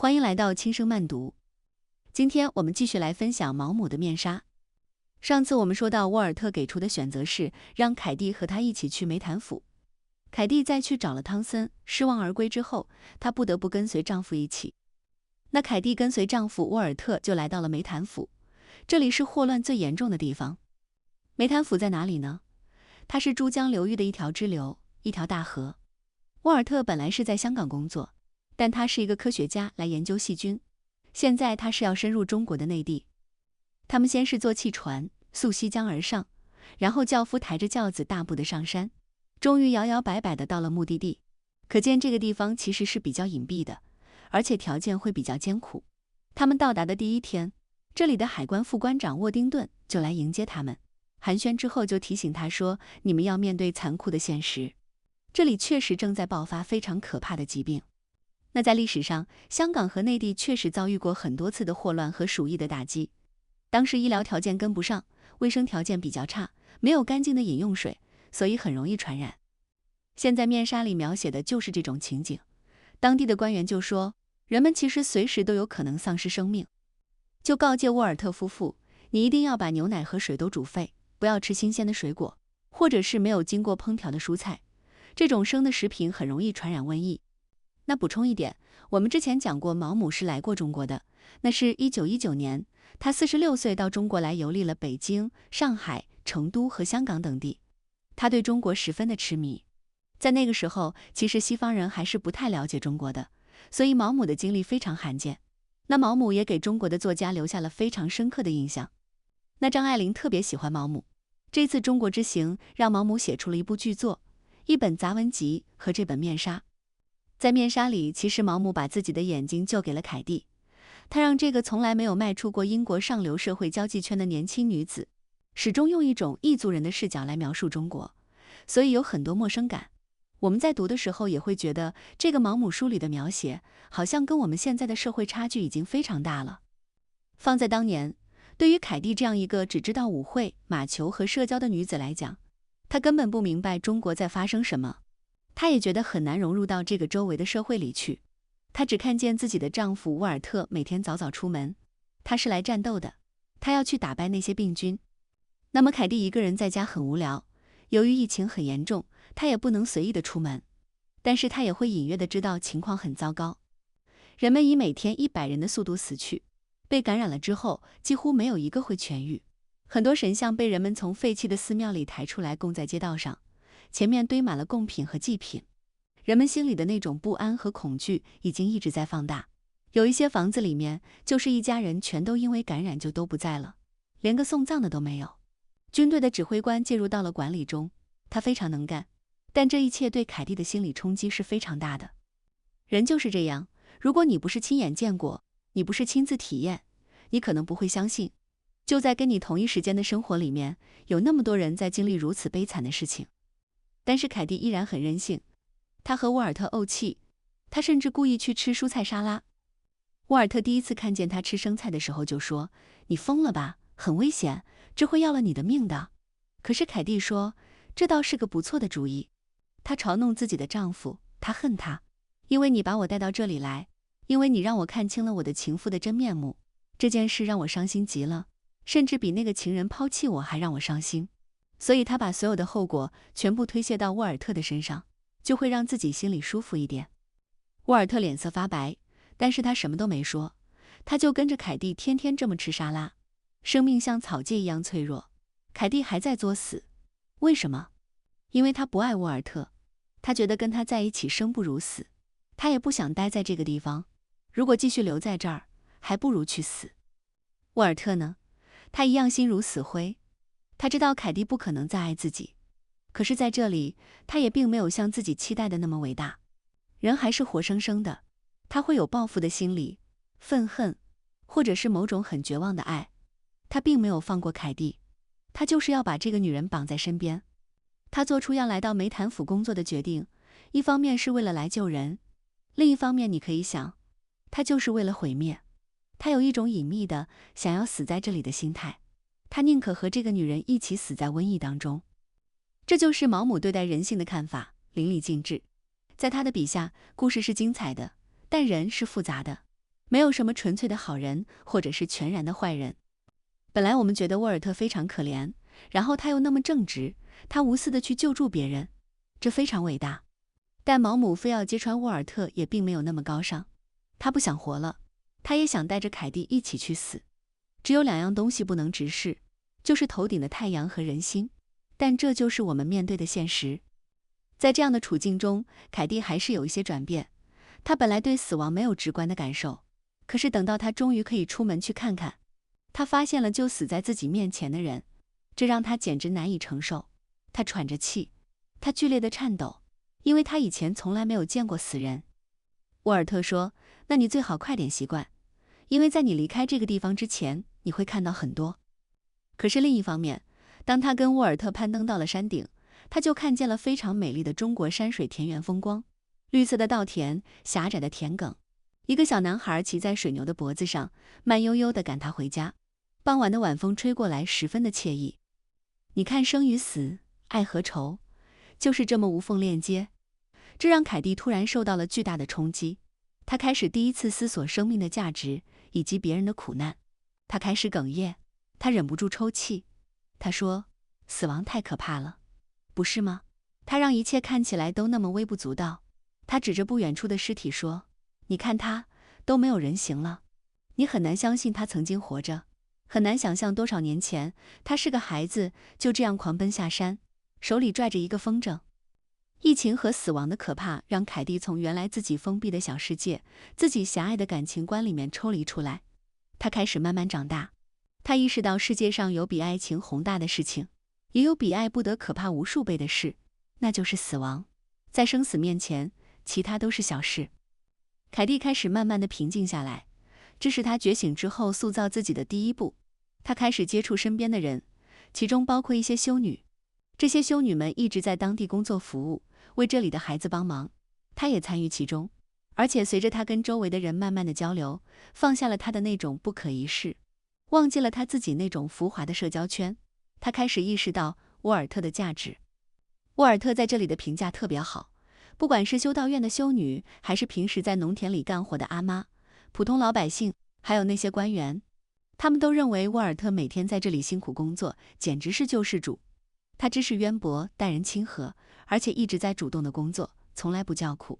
欢迎来到轻声慢读。今天我们继续来分享毛姆的面纱。上次我们说到，沃尔特给出的选择是让凯蒂和他一起去梅坦府。凯蒂在去找了汤森，失望而归之后，她不得不跟随丈夫一起。那凯蒂跟随丈夫沃尔特就来到了梅坦府，这里是霍乱最严重的地方。梅坦府在哪里呢？它是珠江流域的一条支流，一条大河。沃尔特本来是在香港工作，但他是一个科学家，来研究细菌。现在他是要深入中国的内地。他们先是坐汽船溯西江而上，然后轿夫抬着轿子大步的上山，终于摇摇摆摆的到了目的地。可见这个地方其实是比较隐蔽的，而且条件会比较艰苦。他们到达的第一天，这里的海关副关长沃丁顿就来迎接他们，寒暄之后就提醒他说，你们要面对残酷的现实，这里确实正在爆发非常可怕的疾病。那在历史上，香港和内地确实遭遇过很多次的霍乱和鼠疫的打击。当时医疗条件跟不上，卫生条件比较差，没有干净的饮用水，所以很容易传染。现在面纱里描写的就是这种情景。当地的官员就说，人们其实随时都有可能丧失生命，就告诫沃尔特夫妇，你一定要把牛奶和水都煮沸，不要吃新鲜的水果，或者是没有经过烹调的蔬菜，这种生的食品很容易传染瘟疫。那补充一点，我们之前讲过毛姆是来过中国的，那是1919年，他46岁到中国来游历了北京、上海、成都和香港等地。他对中国十分的痴迷。在那个时候，其实西方人还是不太了解中国的，所以毛姆的经历非常罕见。那毛姆也给中国的作家留下了非常深刻的印象。那张爱玲特别喜欢毛姆，这次中国之行让毛姆写出了一部巨作，一本杂文集和这本面纱。在面纱里，其实毛姆把自己的眼睛救给了凯蒂，他让这个从来没有迈出过英国上流社会交际圈的年轻女子，始终用一种异族人的视角来描述中国，所以有很多陌生感。我们在读的时候也会觉得，这个毛姆书里的描写，好像跟我们现在的社会差距已经非常大了。放在当年，对于凯蒂这样一个只知道舞会、马球和社交的女子来讲，她根本不明白中国在发生什么。她也觉得很难融入到这个周围的社会里去，她只看见自己的丈夫沃尔特每天早早出门，他是来战斗的，他要去打败那些病菌。那么凯蒂一个人在家很无聊，由于疫情很严重，她也不能随意的出门，但是她也会隐约的知道情况很糟糕，人们以每天100人的速度死去，被感染了之后几乎没有一个会痊愈，很多神像被人们从废弃的寺庙里抬出来供在街道上，前面堆满了贡品和祭品，人们心里的那种不安和恐惧已经一直在放大。有一些房子里面，就是一家人全都因为感染就都不在了，连个送葬的都没有。军队的指挥官介入到了管理中，他非常能干，但这一切对凯蒂的心理冲击是非常大的。人就是这样，如果你不是亲眼见过，你不是亲自体验，你可能不会相信，就在跟你同一时间的生活里面，有那么多人在经历如此悲惨的事情。但是凯蒂依然很任性，他和沃尔特怄气，他甚至故意去吃蔬菜沙拉。沃尔特第一次看见他吃生菜的时候就说，你疯了吧，很危险，这会要了你的命的。可是凯蒂说，这倒是个不错的主意。她嘲弄自己的丈夫，她恨他，因为你把我带到这里来，因为你让我看清了我的情妇的真面目，这件事让我伤心极了，甚至比那个情人抛弃我还让我伤心。所以他把所有的后果全部推卸到沃尔特的身上，就会让自己心里舒服一点。沃尔特脸色发白，但是他什么都没说，他就跟着凯蒂天天这么吃沙拉。生命像草芥一样脆弱，凯蒂还在作死。为什么？因为他不爱沃尔特，他觉得跟他在一起生不如死，他也不想待在这个地方，如果继续留在这儿，还不如去死。沃尔特呢？他一样心如死灰，他知道凯蒂不可能再爱自己，可是在这里，他也并没有像自己期待的那么伟大。人还是活生生的，他会有报复的心理，愤恨，或者是某种很绝望的爱。他并没有放过凯蒂，他就是要把这个女人绑在身边。他做出要来到梅坦府工作的决定，一方面是为了来救人，另一方面你可以想，他就是为了毁灭。他有一种隐秘的想要死在这里的心态，他宁可和这个女人一起死在瘟疫当中。这就是毛姆对待人性的看法，淋漓尽致。在他的笔下，故事是精彩的，但人是复杂的。没有什么纯粹的好人，或者是全然的坏人。本来我们觉得沃尔特非常可怜，然后他又那么正直，他无私的去救助别人，这非常伟大。但毛姆非要揭穿沃尔特也并没有那么高尚，他不想活了，他也想带着凯蒂一起去死。只有两样东西不能直视，就是头顶的太阳和人心，但这就是我们面对的现实。在这样的处境中，凯蒂还是有一些转变。他本来对死亡没有直观的感受，可是等到他终于可以出门去看看，他发现了就死在自己面前的人，这让他简直难以承受。他喘着气，他剧烈的颤抖，因为他以前从来没有见过死人。沃尔特说，那你最好快点习惯，因为在你离开这个地方之前，你会看到很多。可是另一方面，当他跟沃尔特攀登到了山顶，他就看见了非常美丽的中国山水田园风光，绿色的稻田，狭窄的田埂，一个小男孩骑在水牛的脖子上，慢悠悠地赶他回家。傍晚的晚风吹过来，十分的惬意。你看生与死，爱和愁，就是这么无缝链接。这让凯蒂突然受到了巨大的冲击，他开始第一次思索生命的价值以及别人的苦难。他开始哽咽，他忍不住抽泣。他说，死亡太可怕了，不是吗？他让一切看起来都那么微不足道。他指着不远处的尸体说，你看他都没有人形了，你很难相信他曾经活着，很难想象多少年前他是个孩子，就这样狂奔下山，手里拽着一个风筝。疫情和死亡的可怕让凯蒂从原来自己封闭的小世界，自己狭隘的感情观里面抽离出来。他开始慢慢长大，他意识到世界上有比爱情宏大的事情，也有比爱不得可怕无数倍的事，那就是死亡。在生死面前，其他都是小事。凯蒂开始慢慢的平静下来，这是他觉醒之后塑造自己的第一步。他开始接触身边的人，其中包括一些修女。这些修女们一直在当地工作服务，为这里的孩子帮忙，他也参与其中。而且随着他跟周围的人慢慢的交流，放下了他的那种不可一世，忘记了他自己那种浮华的社交圈，他开始意识到沃尔特的价值。沃尔特在这里的评价特别好，不管是修道院的修女，还是平时在农田里干活的阿妈，普通老百姓，还有那些官员，他们都认为沃尔特每天在这里辛苦工作，简直是救世主。他知识渊博，待人亲和，而且一直在主动的工作，从来不叫苦。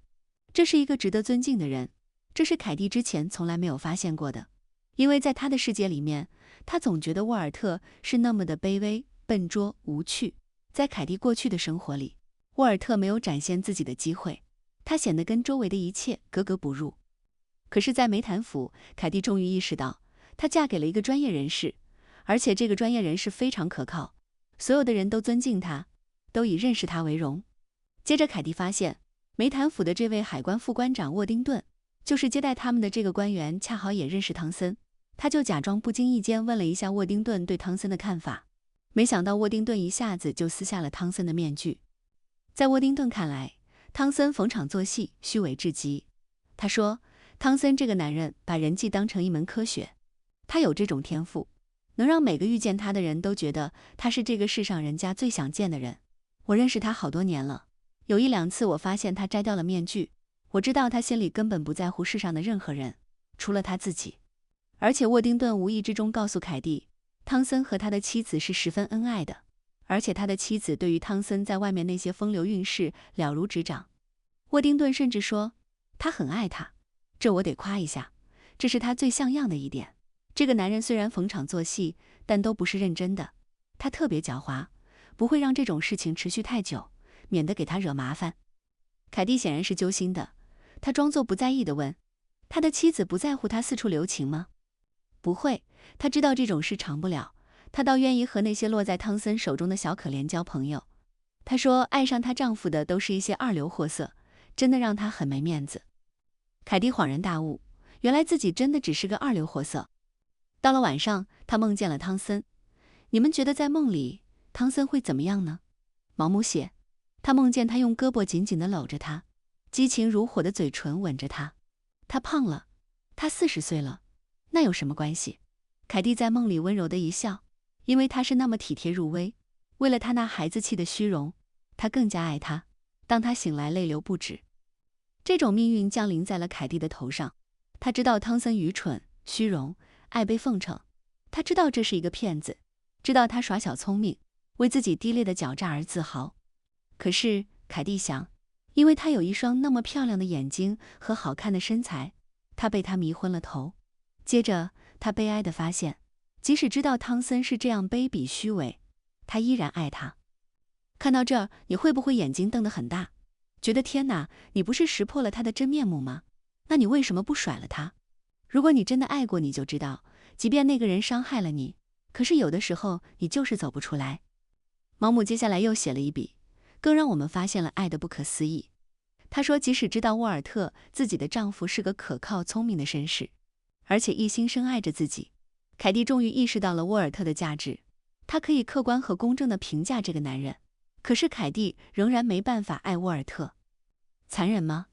这是一个值得尊敬的人，这是凯蒂之前从来没有发现过的。因为在他的世界里面，他总觉得沃尔特是那么的卑微、笨拙、无趣。在凯蒂过去的生活里，沃尔特没有展现自己的机会，他显得跟周围的一切格格不入。可是在梅坦府，凯蒂终于意识到，她嫁给了一个专业人士，而且这个专业人士非常可靠，所有的人都尊敬他，都以认识他为荣。接着凯蒂发现，梅坦府的这位海关副官长沃丁顿，就是接待他们的这个官员，恰好也认识汤森。他就假装不经意间问了一下沃丁顿对汤森的看法，没想到沃丁顿一下子就撕下了汤森的面具。在沃丁顿看来，汤森逢场作戏，虚伪至极。他说，汤森这个男人把人际当成一门科学，他有这种天赋，能让每个遇见他的人都觉得他是这个世上人家最想见的人。我认识他好多年了，有一两次我发现他摘掉了面具，我知道他心里根本不在乎世上的任何人，除了他自己。而且沃丁顿无意之中告诉凯蒂，汤森和他的妻子是十分恩爱的，而且他的妻子对于汤森在外面那些风流韵事了如指掌。沃丁顿甚至说，他很爱他，这我得夸一下，这是他最像样的一点。这个男人虽然逢场作戏，但都不是认真的，他特别狡猾，不会让这种事情持续太久，免得给他惹麻烦。凯蒂显然是揪心的，他装作不在意地问，他的妻子不在乎他四处留情吗？不会，他知道这种事长不了，他倒愿意和那些落在汤森手中的小可怜交朋友。她说，爱上她丈夫的都是一些二流货色，真的让她很没面子。凯蒂恍然大悟，原来自己真的只是个二流货色。到了晚上，她梦见了汤森。你们觉得在梦里，汤森会怎么样呢？毛姆写，他梦见他用胳膊紧紧地搂着她，激情如火的嘴唇吻着她。他胖了，他40岁了，那有什么关系？凯蒂在梦里温柔的一笑，因为他是那么体贴入微，为了他那孩子气的虚荣，他更加爱他。当他醒来，泪流不止。这种命运降临在了凯蒂的头上，他知道汤森愚蠢、虚荣、爱被奉承，他知道这是一个骗子，知道他耍小聪明，为自己低劣的狡诈而自豪。可是凯蒂想，因为他有一双那么漂亮的眼睛和好看的身材，他被他迷昏了头。接着他悲哀地发现，即使知道汤森是这样卑鄙虚伪，他依然爱他。看到这儿，你会不会眼睛瞪得很大，觉得天哪，你不是识破了他的真面目吗？那你为什么不甩了他？如果你真的爱过，你就知道，即便那个人伤害了你，可是有的时候你就是走不出来。毛姆接下来又写了一笔，更让我们发现了爱的不可思议。他说，即使知道沃尔特自己的丈夫是个可靠聪明的绅士，而且一心深爱着自己，凯蒂终于意识到了沃尔特的价值，她可以客观和公正地评价这个男人。可是凯蒂仍然没办法爱沃尔特。残忍吗？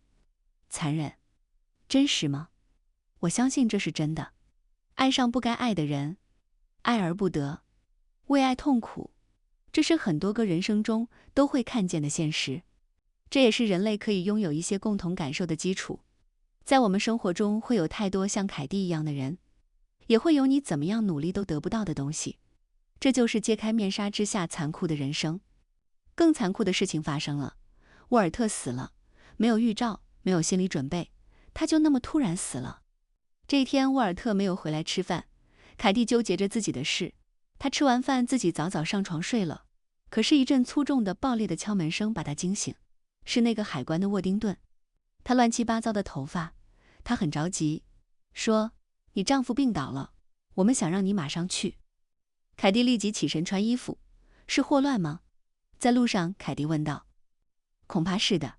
残忍。真实吗？我相信这是真的。爱上不该爱的人，爱而不得，为爱痛苦，这是很多个人生中都会看见的现实。这也是人类可以拥有一些共同感受的基础。在我们生活中会有太多像凯蒂一样的人，也会有你怎么样努力都得不到的东西。这就是揭开面纱之下残酷的人生。更残酷的事情发生了，沃尔特死了，没有预兆，没有心理准备，他就那么突然死了。这一天，沃尔特没有回来吃饭，凯蒂纠结着自己的事。他吃完饭自己早早上床睡了，可是一阵粗重的爆裂的敲门声把他惊醒，是那个海关的沃丁顿。他乱七八糟的头发，他很着急，说：“你丈夫病倒了，我们想让你马上去。”凯蒂立即起身穿衣服，是霍乱吗？在路上，凯蒂问道。恐怕是的。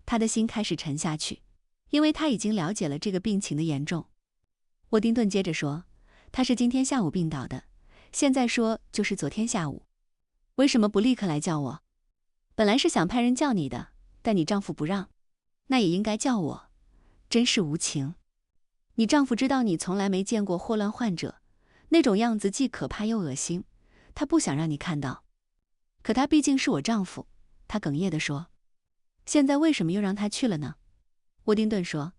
他的心开始沉下去，因为他已经了解了这个病情的严重。沃丁顿接着说，他是今天下午病倒的，现在说就是昨天下午。为什么不立刻来叫我？本来是想派人叫你的，但你丈夫不让。那也应该叫我，真是无情。你丈夫知道你从来没见过霍乱患者，那种样子既可怕又恶心，他不想让你看到。可他毕竟是我丈夫，他哽咽地说。现在为什么又让他去了呢？沃丁顿说，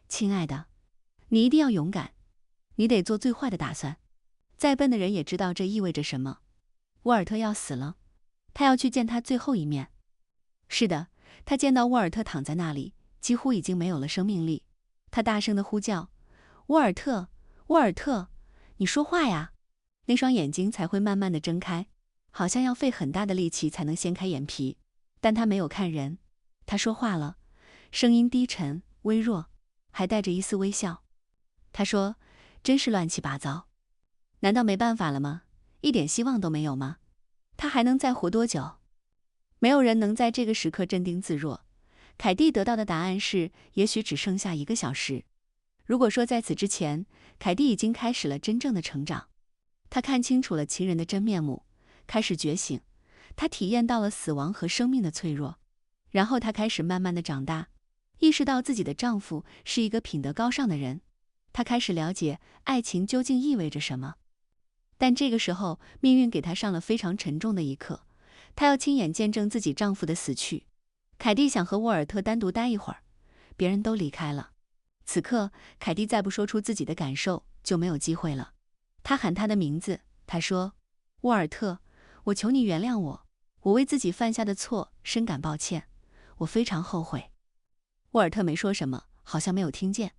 亲爱的，你一定要勇敢，你得做最坏的打算。再笨的人也知道这意味着什么。沃尔特要死了，他要去见他最后一面。是的，他见到沃尔特躺在那里，几乎已经没有了生命力。他大声地呼叫，沃尔特，沃尔特，你说话呀！那双眼睛才会慢慢地睁开，好像要费很大的力气才能掀开眼皮，但他没有看人。他说话了，声音低沉、微弱，还带着一丝微笑。他说，真是乱七八糟。难道没办法了吗？一点希望都没有吗？他还能再活多久？没有人能在这个时刻镇定自若。凯蒂得到的答案是，也许只剩下1个小时。如果说在此之前，凯蒂已经开始了真正的成长，他看清楚了情人的真面目，开始觉醒，他体验到了死亡和生命的脆弱。然后她开始慢慢的长大，意识到自己的丈夫是一个品德高尚的人，她开始了解爱情究竟意味着什么。但这个时候，命运给她上了非常沉重的一课，她要亲眼见证自己丈夫的死去。凯蒂想和沃尔特单独待一会儿，别人都离开了。此刻，凯蒂再不说出自己的感受，就没有机会了。她喊他的名字，她说：“沃尔特，我求你原谅我，我为自己犯下的错深感抱歉。我非常后悔。”沃尔特没说什么，好像没有听见。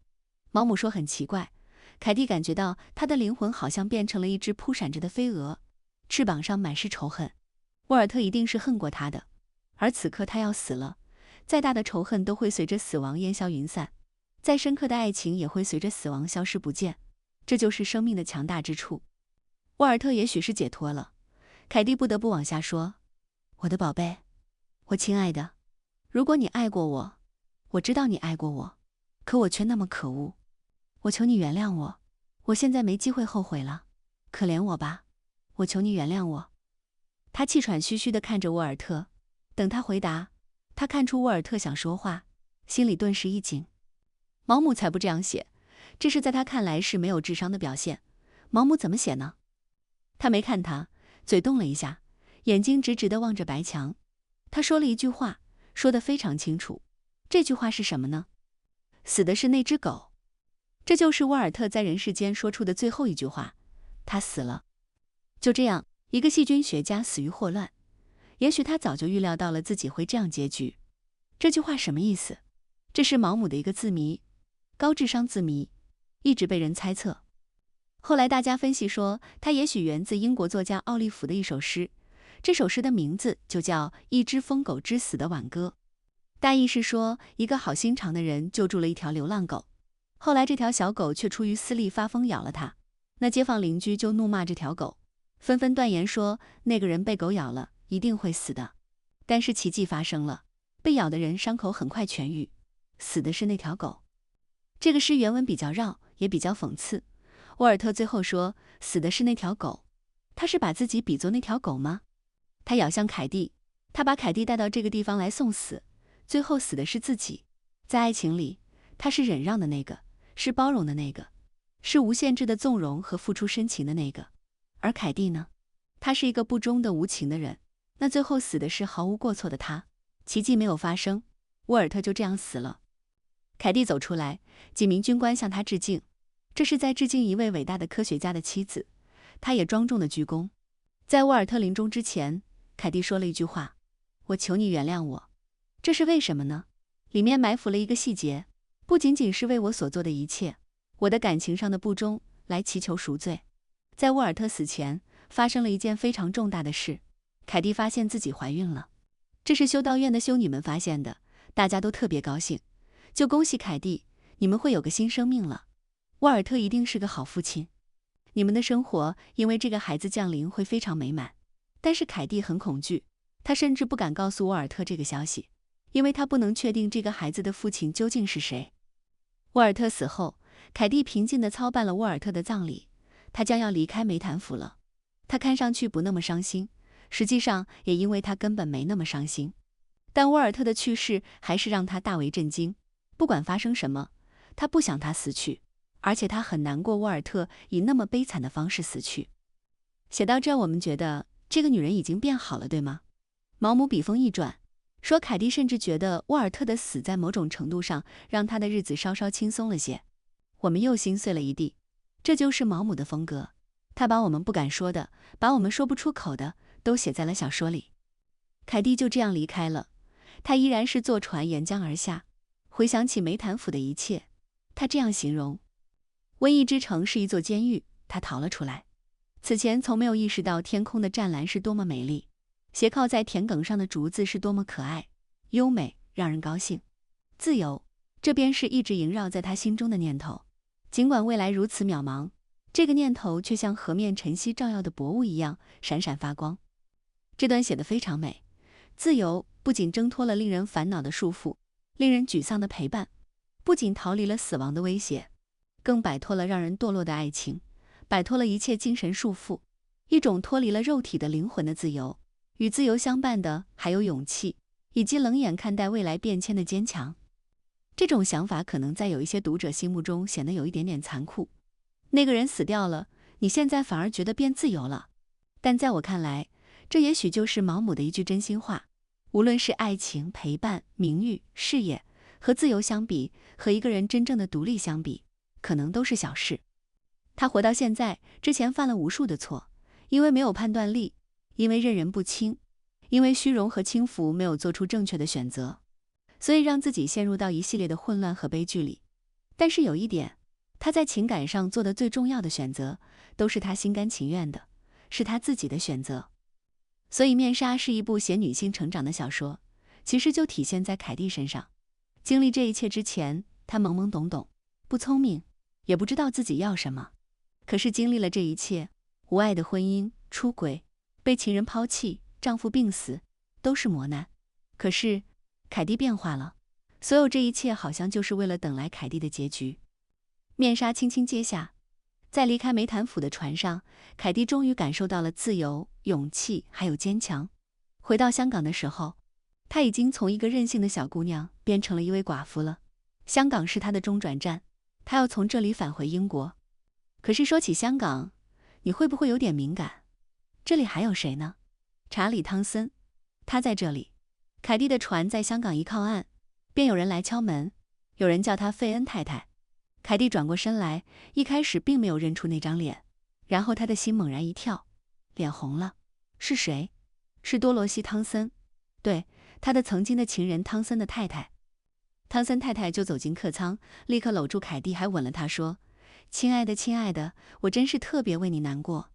毛姆说很奇怪，凯蒂感觉到他的灵魂好像变成了一只扑闪着的飞蛾，翅膀上满是仇恨。沃尔特一定是恨过他的，而此刻他要死了，再大的仇恨都会随着死亡烟消云散，再深刻的爱情也会随着死亡消失不见，这就是生命的强大之处。沃尔特也许是解脱了，凯蒂不得不往下说，我的宝贝，我亲爱的，如果你爱过我，我知道你爱过我，可我却那么可恶，我求你原谅我，我现在没机会后悔了，可怜我吧，我求你原谅我。他气喘吁吁地看着沃尔特，等他回答，他看出沃尔特想说话，心里顿时一紧。毛姆才不这样写，这是在他看来是没有智商的表现。毛姆怎么写呢？他没看他，嘴动了一下，眼睛直直地望着白墙。他说了一句话，说得非常清楚。这句话是什么呢？死的是那只狗。这就是沃尔特在人世间说出的最后一句话，他死了。就这样，一个细菌学家死于霍乱，也许他早就预料到了自己会这样结局。这句话什么意思？这是毛姆的一个字谜，高智商字谜，一直被人猜测。后来大家分析说，它也许源自英国作家奥利弗的一首诗，这首诗的名字就叫《一只疯狗之死的挽歌》。大意是说，一个好心肠的人救助了一条流浪狗，后来这条小狗却出于私利发疯咬了他，那街坊邻居就怒骂这条狗，纷纷断言说那个人被狗咬了，一定会死的。但是奇迹发生了，被咬的人伤口很快痊愈，死的是那条狗。这个诗原文比较绕，也比较讽刺。沃尔特最后说，死的是那条狗，他是把自己比作那条狗吗？他咬向凯蒂，他把凯蒂带到这个地方来送死，最后死的是自己。在爱情里，他是忍让的那个，是包容的那个，是无限制的纵容和付出深情的那个。而凯蒂呢？他是一个不忠的无情的人，那最后死的是毫无过错的他。奇迹没有发生，沃尔特就这样死了。凯蒂走出来，几名军官向他致敬，这是在致敬一位伟大的科学家的妻子，他也庄重的鞠躬。在沃尔特临终之前，凯蒂说了一句话，我求你原谅我。这是为什么呢？里面埋伏了一个细节，不仅仅是为我所做的一切，我的感情上的不忠来祈求赎罪。在沃尔特死前，发生了一件非常重大的事，凯蒂发现自己怀孕了。这是修道院的修女们发现的，大家都特别高兴，就恭喜凯蒂，你们会有个新生命了。沃尔特一定是个好父亲，你们的生活因为这个孩子降临会非常美满。但是凯蒂很恐惧，他甚至不敢告诉沃尔特这个消息，因为他不能确定这个孩子的父亲究竟是谁。沃尔特死后，凯蒂平静地操办了沃尔特的葬礼，他将要离开梅坦府了。他看上去不那么伤心，实际上也因为他根本没那么伤心。但沃尔特的去世还是让他大为震惊，不管发生什么，他不想他死去，而且他很难过沃尔特以那么悲惨的方式死去。写到这，我们觉得这个女人已经变好了，对吗？毛姆笔锋一转，说凯蒂甚至觉得沃尔特的死在某种程度上让他的日子稍稍轻松了些。我们又心碎了一地。这就是毛姆的风格，他把我们不敢说的，把我们说不出口的，都写在了小说里。凯蒂就这样离开了，他依然是坐船沿江而下。回想起梅坦府的一切，他这样形容：瘟疫之城是一座监狱，他逃了出来。此前从没有意识到天空的湛蓝是多么美丽，斜靠在田埂上的竹子是多么可爱、优美，让人高兴。自由，这便是一直萦绕在他心中的念头。尽管未来如此渺茫，这个念头却像河面晨曦照耀的薄雾一样闪闪发光。这段写得非常美。自由不仅挣脱了令人烦恼的束缚，令人沮丧的陪伴，不仅逃离了死亡的威胁，更摆脱了让人堕落的爱情，摆脱了一切精神束缚，一种脱离了肉体的灵魂的自由。与自由相伴的还有勇气，以及冷眼看待未来变迁的坚强。这种想法可能在有一些读者心目中显得有一点点残酷。那个人死掉了，你现在反而觉得变自由了。但在我看来，这也许就是毛姆的一句真心话。无论是爱情、陪伴、名誉、事业，和自由相比，和一个人真正的独立相比，可能都是小事。他活到现在，之前犯了无数的错，因为没有判断力，因为认人不清，因为虚荣和轻浮没有做出正确的选择，所以让自己陷入到一系列的混乱和悲剧里。但是有一点，他在情感上做的最重要的选择，都是他心甘情愿的，是他自己的选择。所以《面纱》是一部写女性成长的小说，其实就体现在凯蒂身上。经历这一切之前，她懵懵懂懂，不聪明，也不知道自己要什么。可是经历了这一切，无爱的婚姻、出轨、被情人抛弃、丈夫病死，都是磨难。可是凯蒂变化了，所有这一切好像就是为了等来凯蒂的结局。面纱轻轻揭下，在离开梅坦府的船上，凯蒂终于感受到了自由、勇气还有坚强。回到香港的时候，她已经从一个任性的小姑娘变成了一位寡妇了。香港是她的中转站，她要从这里返回英国。可是说起香港，你会不会有点敏感？这里还有谁呢？查理·汤森，他在这里。凯蒂的船在香港一靠岸，便有人来敲门，有人叫她费恩太太。凯蒂转过身来，一开始并没有认出那张脸，然后他的心猛然一跳，脸红了。是谁？是多罗西·汤森。对，他的曾经的情人汤森的太太。汤森太太就走进客舱，立刻搂住凯蒂，还吻了她，说：“亲爱的，亲爱的，我真是特别为你难过。”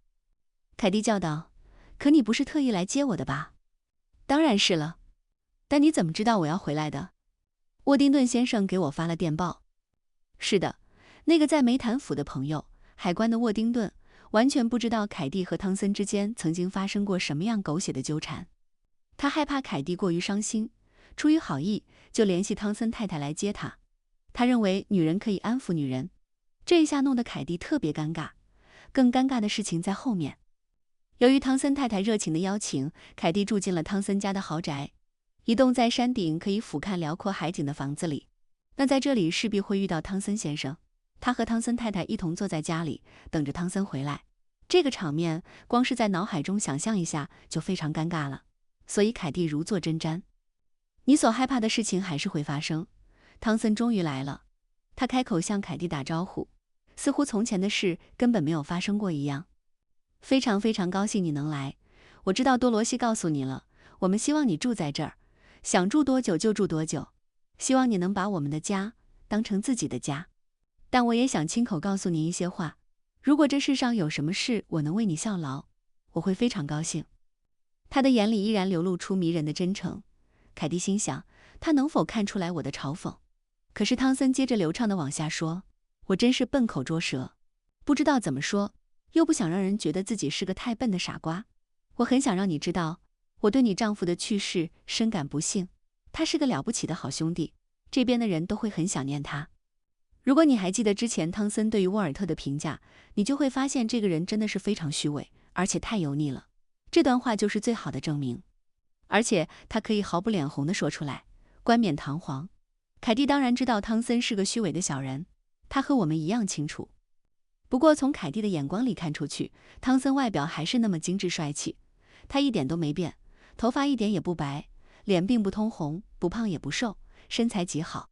凯蒂叫道：“可你不是特意来接我的吧？”“当然是了。但你怎么知道我要回来的？”“沃丁顿先生给我发了电报。”“是的，那个在梅坦府的朋友，海关的沃丁顿，完全不知道凯蒂和汤森之间曾经发生过什么样狗血的纠缠。他害怕凯蒂过于伤心，出于好意，就联系汤森太太来接他。他认为女人可以安抚女人，这一下弄得凯蒂特别尴尬。更尴尬的事情在后面。由于汤森太太热情的邀请，凯蒂住进了汤森家的豪宅，一栋在山顶可以俯瞰辽阔海景的房子里。那在这里势必会遇到汤森先生，他和汤森太太一同坐在家里，等着汤森回来。这个场面，光是在脑海中想象一下就非常尴尬了。所以凯蒂如坐针毡。你所害怕的事情还是会发生。汤森终于来了，他开口向凯蒂打招呼，似乎从前的事根本没有发生过一样。非常非常高兴你能来，我知道多罗西告诉你了，我们希望你住在这儿，想住多久就住多久，希望你能把我们的家当成自己的家。但我也想亲口告诉你一些话，如果这世上有什么事我能为你效劳，我会非常高兴。他的眼里依然流露出迷人的真诚。凯蒂心想，他能否看出来我的嘲讽？可是汤森接着流畅地往下说，我真是笨口拙舌，不知道怎么说，又不想让人觉得自己是个太笨的傻瓜。我很想让你知道，我对你丈夫的去世深感不幸，他是个了不起的好兄弟，这边的人都会很想念他。如果你还记得之前汤森对于沃尔特的评价，你就会发现这个人真的是非常虚伪，而且太油腻了。这段话就是最好的证明，而且他可以毫不脸红地说出来，冠冕堂皇。凯蒂当然知道汤森是个虚伪的小人，他和我们一样清楚。不过从凯蒂的眼光里看出去，汤森外表还是那么精致帅气，他一点都没变，头发一点也不白，脸并不通红，不胖也不瘦，身材极好。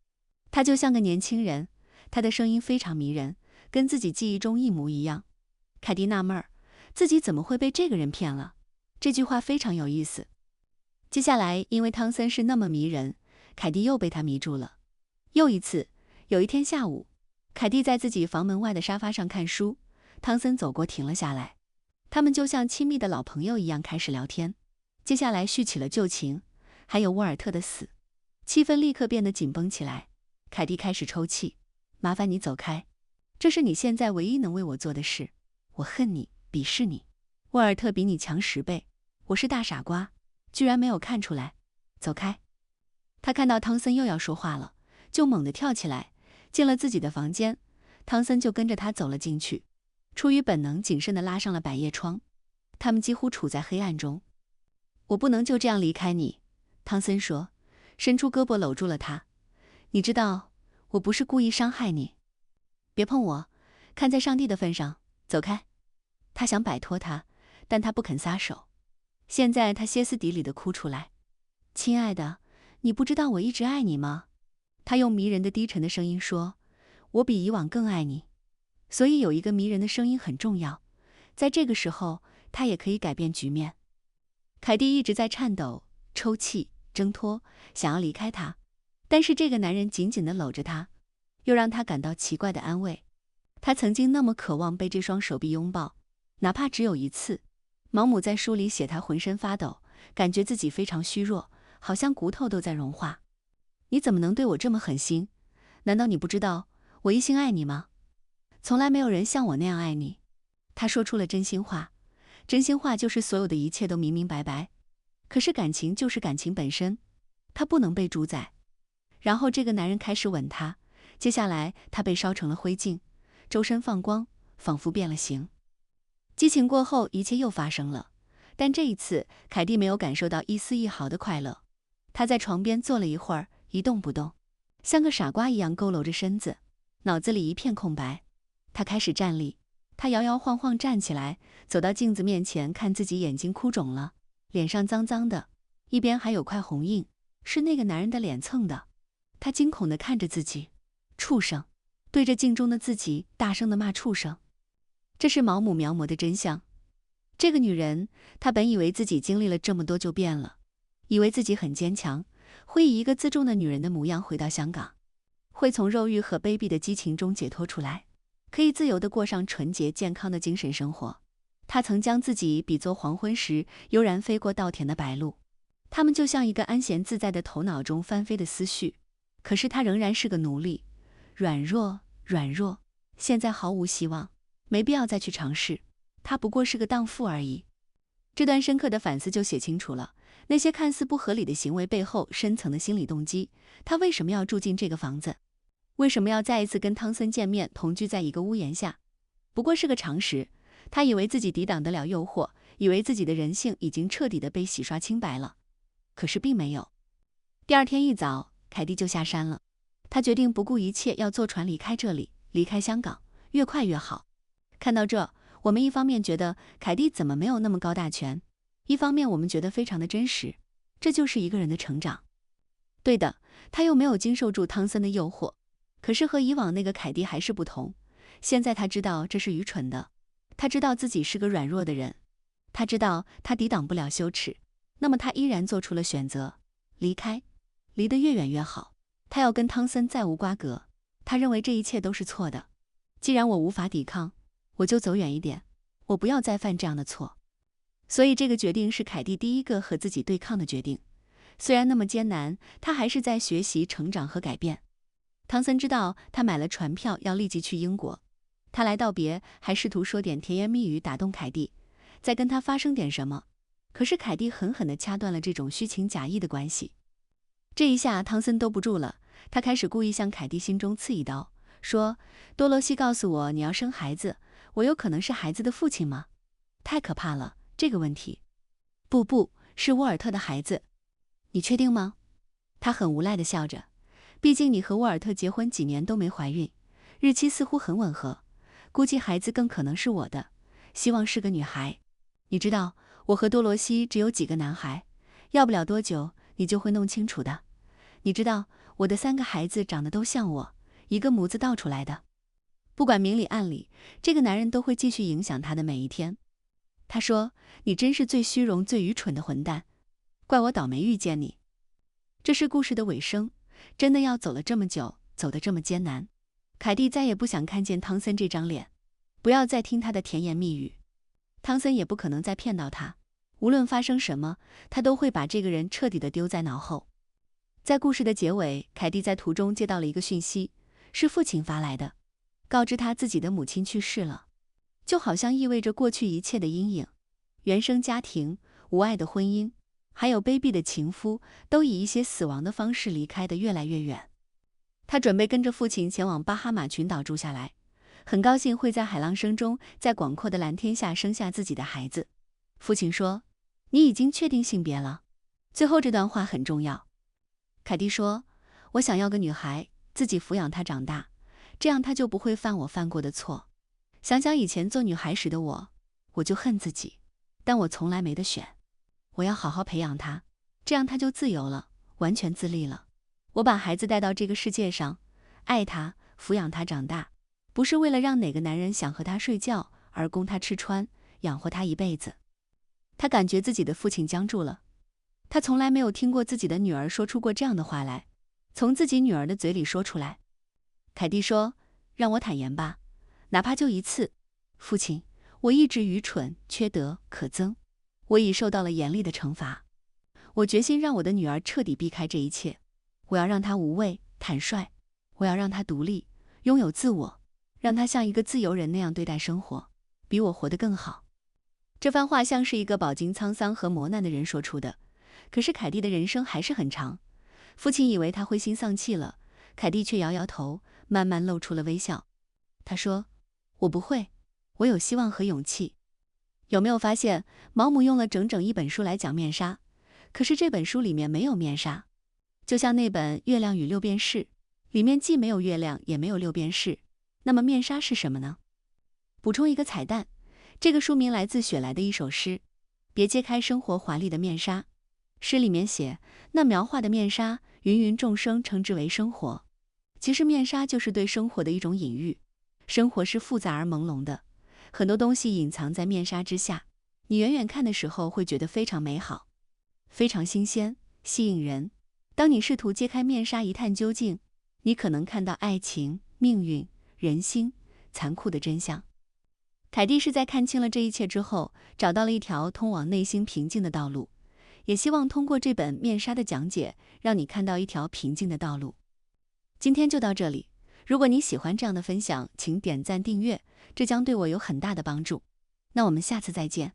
他就像个年轻人，他的声音非常迷人，跟自己记忆中一模一样。凯蒂纳闷儿，自己怎么会被这个人骗了？这句话非常有意思。接下来，因为汤森是那么迷人，凯蒂又被他迷住了。又一次，有一天下午，凯蒂在自己房门外的沙发上看书，汤森走过停了下来，他们就像亲密的老朋友一样开始聊天。接下来叙起了旧情，还有沃尔特的死，气氛立刻变得紧绷起来。凯蒂开始抽泣，麻烦你走开，这是你现在唯一能为我做的事。我恨你，鄙视你，沃尔特比你强10倍。我是大傻瓜，居然没有看出来。走开。他看到汤森又要说话了，就猛地跳起来，进了自己的房间。汤森就跟着他走了进去，出于本能谨慎地拉上了百叶窗。他们几乎处在黑暗中。我不能就这样离开你，汤森说，伸出胳膊搂住了他。你知道，我不是故意伤害你。别碰我，看在上帝的份上，走开。他想摆脱他，但他不肯撒手。现在他歇斯底里地哭出来。亲爱的，你不知道我一直爱你吗？他用迷人的低沉的声音说，我比以往更爱你。所以有一个迷人的声音很重要，在这个时候，他也可以改变局面。凯蒂一直在颤抖、抽泣、挣脱，想要离开他，但是这个男人紧紧地搂着他，又让他感到奇怪的安慰。他曾经那么渴望被这双手臂拥抱，哪怕只有一次。毛姆在书里写他浑身发抖，感觉自己非常虚弱，好像骨头都在融化。你怎么能对我这么狠心？难道你不知道我一心爱你吗？从来没有人像我那样爱你。他说出了真心话，真心话就是所有的一切都明明白白。可是感情就是感情本身，它不能被主宰。然后这个男人开始吻她，接下来他被烧成了灰烬，周身放光，仿佛变了形。激情过后，一切又发生了，但这一次凯蒂没有感受到一丝一毫的快乐。她在床边坐了一会儿，一动不动，像个傻瓜一样佝偻着身子，脑子里一片空白。她开始站立，她摇摇晃晃站起来，走到镜子面前，看自己眼睛哭肿了，脸上脏脏的，一边还有块红印，是那个男人的脸蹭的。她惊恐地看着自己，畜生，对着镜中的自己大声地骂畜生。这是毛姆描摹的真相。这个女人，她本以为自己经历了这么多就变了，以为自己很坚强，会以一个自重的女人的模样回到香港，会从肉欲和卑鄙的激情中解脱出来，可以自由地过上纯洁健康的精神生活。她曾将自己比作黄昏时悠然飞过稻田的白鹭，它们就像一个安闲自在的头脑中翻飞的思绪。可是她仍然是个奴隶，软弱，现在毫无希望，没必要再去尝试，她不过是个荡妇而已。这段深刻的反思就写清楚了那些看似不合理的行为背后深层的心理动机。她为什么要住进这个房子？为什么要再一次跟汤森见面，同居在一个屋檐下？不过是个常识。她以为自己抵挡得了诱惑，以为自己的人性已经彻底的被洗刷清白了，可是并没有。第二天一早，凯蒂就下山了。她决定不顾一切要坐船离开这里，离开香港，越快越好。看到这，我们一方面觉得凯蒂怎么没有那么高大全，一方面我们觉得非常的真实，这就是一个人的成长。对的，她又没有经受住汤森的诱惑，可是和以往那个凯蒂还是不同。现在她知道这是愚蠢的，她知道自己是个软弱的人，她知道她抵挡不了羞耻，那么她依然做出了选择，离开，离得越远越好。她要跟汤森再无瓜葛，她认为这一切都是错的。既然我无法抵抗，我就走远一点，我不要再犯这样的错。所以这个决定是凯蒂第一个和自己对抗的决定。虽然那么艰难，她还是在学习、成长和改变。汤森知道她买了船票要立即去英国，他来道别，还试图说点甜言蜜语打动凯蒂，再跟她发生点什么。可是凯蒂狠狠地掐断了这种虚情假意的关系。这一下汤森兜不住了，他开始故意向凯蒂心中刺一刀，说：多罗西告诉我你要生孩子，我有可能是孩子的父亲吗？太可怕了，这个问题。不，是沃尔特的孩子。你确定吗？他很无奈地笑着，毕竟你和沃尔特结婚几年都没怀孕，日期似乎很吻合，估计孩子更可能是我的，希望是个女孩。你知道，我和多罗西只有几个男孩，要不了多久你就会弄清楚的。你知道，我的3个孩子长得都像我，一个模子倒出来的。不管明里暗里，这个男人都会继续影响他的每一天。他说，你真是最虚荣最愚蠢的混蛋，怪我倒霉遇见你。这是故事的尾声，真的要走了这么久，走得这么艰难。凯蒂再也不想看见汤森这张脸，不要再听他的甜言蜜语。汤森也不可能再骗到他，无论发生什么，他都会把这个人彻底的丢在脑后。在故事的结尾，凯蒂在途中接到了一个讯息，是父亲发来的，告知他自己的母亲去世了，就好像意味着过去一切的阴影，原生家庭、无爱的婚姻，还有卑鄙的情夫，都以一些死亡的方式离开得越来越远。他准备跟着父亲前往巴哈马群岛住下来，很高兴会在海浪声中，在广阔的蓝天下生下自己的孩子。父亲说：你已经确定性别了。最后这段话很重要。凯蒂说：我想要个女孩，自己抚养她长大，这样她就不会犯我犯过的错。想想以前做女孩时的我，我就恨自己，但我从来没得选。我要好好培养她，这样她就自由了，完全自立了。我把孩子带到这个世界上，爱她，抚养她长大，不是为了让哪个男人想和她睡觉，而供她吃穿，养活她一辈子。他感觉自己的父亲僵住了，他从来没有听过自己的女儿说出过这样的话来，从自己女儿的嘴里说出来。凯蒂说：让我坦言吧，哪怕就一次。父亲，我一直愚蠢、缺德、可憎，我已受到了严厉的惩罚。我决心让我的女儿彻底避开这一切，我要让她无畏、坦率，我要让她独立，拥有自我，让她像一个自由人那样对待生活，比我活得更好。这番话像是一个饱经沧桑和磨难的人说出的，可是凯蒂的人生还是很长。父亲以为他灰心丧气了，凯蒂却摇摇头，慢慢露出了微笑。他说：我不会，我有希望和勇气。有没有发现，毛姆用了整整一本书来讲面纱，可是这本书里面没有面纱。就像那本《月亮与六便士》，里面既没有月亮，也没有六便士。那么面纱是什么呢？补充一个彩蛋，这个书名来自雪莱的一首诗：别揭开生活华丽的面纱。诗里面写，那描画的面纱，芸芸众生称之为生活。其实面纱就是对生活的一种隐喻。生活是复杂而朦胧的，很多东西隐藏在面纱之下，你远远看的时候会觉得非常美好，非常新鲜，吸引人。当你试图揭开面纱一探究竟，你可能看到爱情、命运、人心残酷的真相。凯蒂是在看清了这一切之后，找到了一条通往内心平静的道路，也希望通过这本面纱的讲解，让你看到一条平静的道路。今天就到这里，如果你喜欢这样的分享，请点赞订阅，这将对我有很大的帮助。那我们下次再见。